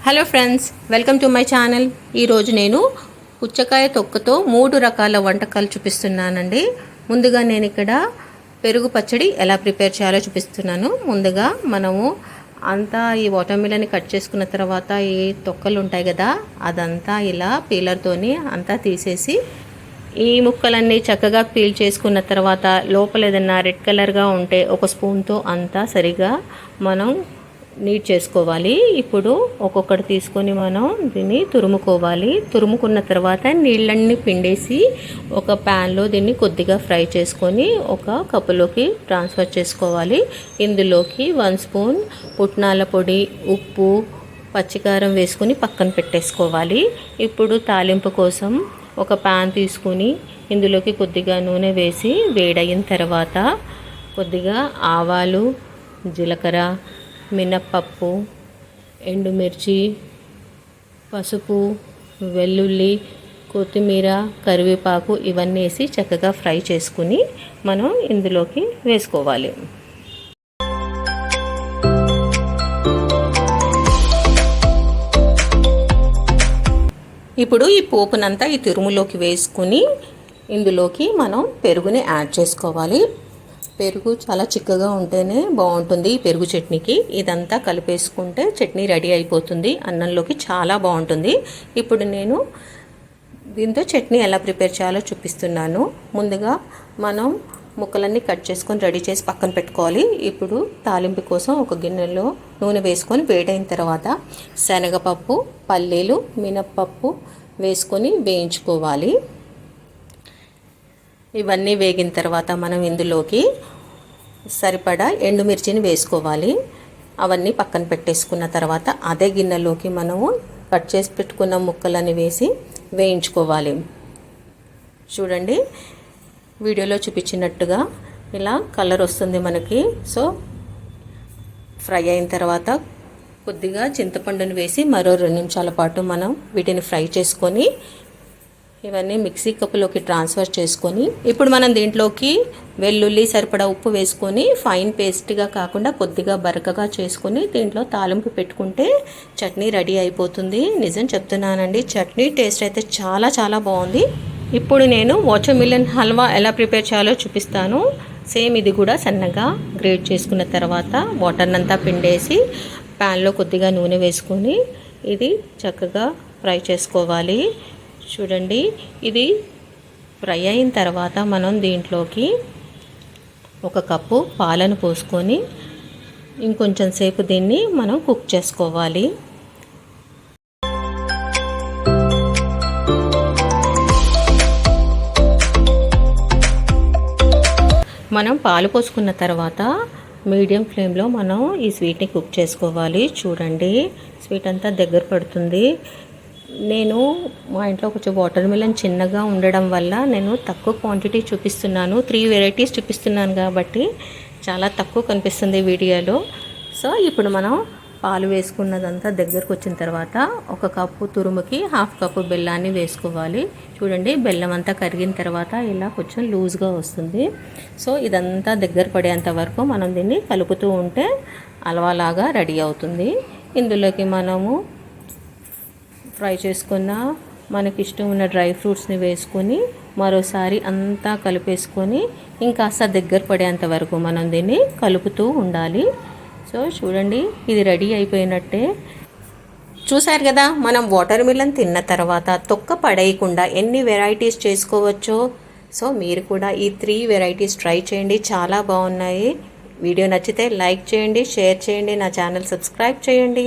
Hello friends, welcome to my channel. ఈరోజు నేను పుచ్చకాయ తొక్కతో 3 రకాల వంటకాలు చూపిస్తున్నానండి. ముందుగా నేను ఇక్కడ పెరుగు పచ్చడి ఎలా ప్రిపేర్ చేయాలో చూపిస్తున్నాను. ముందుగా మనము అంతా ఈ వాటర్మిలన్ని కట్ చేసుకున్న తర్వాత ఈ తొక్కలు ఉంటాయి కదా, అదంతా ఇలా పీలర్తోని అంతా తీసేసి ఈ ముక్కలన్నీ చక్కగా పీల్ చేసుకున్న తర్వాత లోపల ఏదైనా రెడ్ కలర్గా ఉంటే ఒక స్పూన్తో అంతా సరిగా మనం నీట్ చేసుకోవాలి. ఇప్పుడు ఒక్కొక్కటి తీసుకొని మనం దీన్ని తురుముకోవాలి. తురుముకున్న తర్వాత నీళ్ళన్నీ పిండేసి ఒక ప్యాన్లో దీన్ని కొద్దిగా ఫ్రై చేసుకొని ఒక కప్పులోకి ట్రాన్స్ఫర్ చేసుకోవాలి. ఇందులోకి 1 స్పూన్ పుట్నాల పొడి, ఉప్పు, పచ్చికారం వేసుకొని పక్కన పెట్టేసుకోవాలి. ఇప్పుడు తాలింపు కోసం ఒక ప్యాన్ తీసుకొని ఇందులోకి కొద్దిగా నూనె వేసి వేడయిన తర్వాత కొద్దిగా ఆవాలు, జీలకర్ర, మినప్పప్పు, ఎండుమిర్చి, పసుపు, వెల్లుల్లి, కొత్తిమీర, కరివేపాకు ఇవన్నీ వేసి చక్కగా ఫ్రై చేసుకుని మనం ఇందులోకి వేసుకోవాలి. ఇప్పుడు ఈ పోపునంతా ఈ తురుములోకి వేసుకుని ఇందులోకి మనం పెరుగుని యాడ్ చేసుకోవాలి. పెరుగు చాలా చిక్కగా ఉంటేనే బాగుంటుంది ఈ పెరుగు చట్నీకి. ఇదంతా కలిపేసుకుంటే చట్నీ రెడీ అయిపోతుంది. అన్నంలోకి చాలా బాగుంటుంది. ఇప్పుడు నేను దీంతో చట్నీ ఎలా ప్రిపేర్ చేయాలో చూపిస్తున్నాను. ముందుగా మనం ముక్కలన్నీ కట్ చేసుకొని రెడీ చేసి పక్కన పెట్టుకోవాలి. ఇప్పుడు తాలింపు కోసం ఒక గిన్నెలో నూనె వేసుకొని వేడైన తర్వాత శనగపప్పు, పల్లీలు, మినప్పప్పు వేసుకొని వేయించుకోవాలి. ఇవన్నీ వేగిన తర్వాత మనం ఇందులోకి సరిపడా ఎండుమిర్చిని వేసుకోవాలి. అవన్నీ పక్కన పెట్టేసుకున్న తర్వాత అదే గిన్నెలోకి మనము కట్ చేసి పెట్టుకున్న ముక్కలని వేసి వేయించుకోవాలి. చూడండి, వీడియోలో చూపించినట్టుగా ఇలా కలర్ వస్తుంది మనకి. సో ఫ్రై అయిన తర్వాత కొద్దిగా చింతపండుని వేసి మరో 2 నిమిషాల పాటు మనం వీటిని ఫ్రై చేసుకొని ఇవన్నీ మిక్సీ కప్పులోకి ట్రాన్స్ఫర్ చేసుకొని ఇప్పుడు మనం దీంట్లోకి వెల్లుల్లి, సరిపడా ఉప్పు వేసుకొని ఫైన్ పేస్ట్గా కాకుండా కొద్దిగా బరకగా చేసుకొని దీంట్లో తాలింపు పెట్టుకుంటే చట్నీ రెడీ అయిపోతుంది. నిజం చెప్తున్నానండి, చట్నీ టేస్ట్ అయితే చాలా చాలా బాగుంది. ఇప్పుడు నేను వాటర్మిలన్ హల్వా ఎలా ప్రిపేర్ చేయాలో చూపిస్తాను. సేమ్ ఇది కూడా సన్నగా గ్రేట్ చేసుకున్న తర్వాత వాటర్నంతా పిండేసి ప్యాన్లో కొద్దిగా నూనె వేసుకొని ఇది చక్కగా ఫ్రై చేసుకోవాలి. చూడండి, ఇది ఫ్రై అయిన తర్వాత మనం దీంట్లోకి 1 కప్పు పాలను పోసుకొని ఇంకొంచెం సేపు దీన్ని మనం కుక్ చేసుకోవాలి. మనం పాలు పోసుకున్న తర్వాత మీడియం ఫ్లేమ్లో మనం ఈ స్వీట్ని కుక్ చేసుకోవాలి. చూడండి, స్వీట్ అంతా దగ్గర పడుతుంది. నేను మా ఇంట్లో కొంచెం వాటర్మిలన్ చిన్నగా ఉండడం వల్ల నేను తక్కువ క్వాంటిటీ చూపిస్తున్నాను. 3 వెరైటీస్ చూపిస్తున్నాను కాబట్టి చాలా తక్కువ కనిపిస్తుంది వీడియోలో. సో ఇప్పుడు మనం పాలు వేసుకున్నదంతా దగ్గరకు వచ్చిన తర్వాత 1 కప్పు తురుముకి 1/2 కప్పు బెల్లాన్ని వేసుకోవాలి. చూడండి, బెల్లం అంతా కరిగిన తర్వాత ఇలా కొంచెం లూజ్గా వస్తుంది. సో ఇదంతా దగ్గర పడేంత వరకు మనం దీన్ని కలుపుతూ ఉంటే హల్వాలాగా రెడీ అవుతుంది. ఇందులోకి మనము ఫ్రై చేసుకున్న మనకి ఇష్టం ఉన్న డ్రై ఫ్రూట్స్ని వేసుకొని మరోసారి అంతా కలిపేసుకొని ఇంకాస్త దగ్గర పడేంత వరకు మనం దీన్ని కలుపుతూ ఉండాలి. సో చూడండి, ఇది రెడీ అయిపోయినట్టే. చూసారు కదా, మనం వాటర్మిలన్ తిన్న తర్వాత తొక్క పడేయకుండా ఎన్ని వెరైటీస్ చేసుకోవచ్చో. సో మీరు కూడా ఈ 3 వెరైటీస్ ట్రై చేయండి, చాలా బాగున్నాయి. వీడియో నచ్చితే లైక్ చేయండి, షేర్ చేయండి, నా ఛానల్ సబ్స్క్రైబ్ చేయండి.